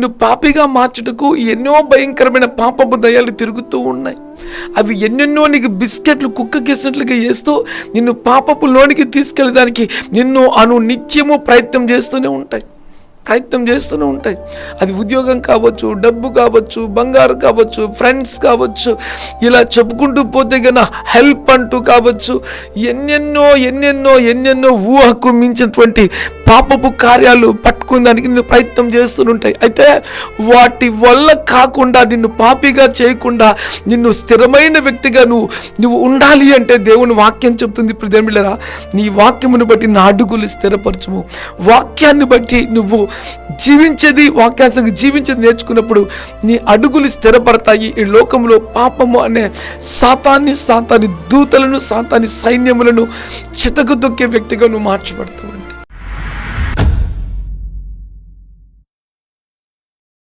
నిన్ను పాపిగా మార్చుటకు ఎన్నో భయంకరమైన పాపపు దయ్యాలు తిరుగుతూ ఉన్నాయి. అవి ఎన్నెన్నో నీకు బిస్కెట్లు కుక్కకేసినట్లుగా వేస్తూ నిన్ను పాపపు లోనికి తీసుకెళ్ళడానికి నిన్ను నిత్యము ప్రయత్నం చేస్తూనే ఉంటాయి. అది ఉద్యోగం కావచ్చు, డబ్బు కావచ్చు, బంగారు కావచ్చు, ఫ్రెండ్స్ కావచ్చు, ఇలా చెప్పుకుంటూ పోతే గన హెల్ప్ అంటూ కావచ్చు, ఎన్నెన్నో ఊహకు మించినటువంటి పాపపు కార్యాలు పట్టుకుందానికి నిన్ను ప్రయత్నం చేస్తుంటాయి. అయితే వాటి వల్ల కాకుండా నిన్ను పాపిగా చేయకుండా నిన్ను స్థిరమైన వ్యక్తిగా నువ్వు ఉండాలి అంటే దేవుని వాక్యం చెప్తుంది. ప్రియమిత్రులారా, నీ వాక్యమును బట్టి నా అడుగులు స్థిరపరచుము. వాక్యాన్ని బట్టి నువ్వు వాక్యాన్ని జీవించేది నేర్చుకున్నప్పుడు నీ అడుగులు స్థిరపడతాయి. ఈ లోకంలో పాపము అనే సాతాని దూతలను, సాతాని సైన్యములను చితకు దొక్కే వ్యక్తిగా నువ్వు మార్చబడతావు.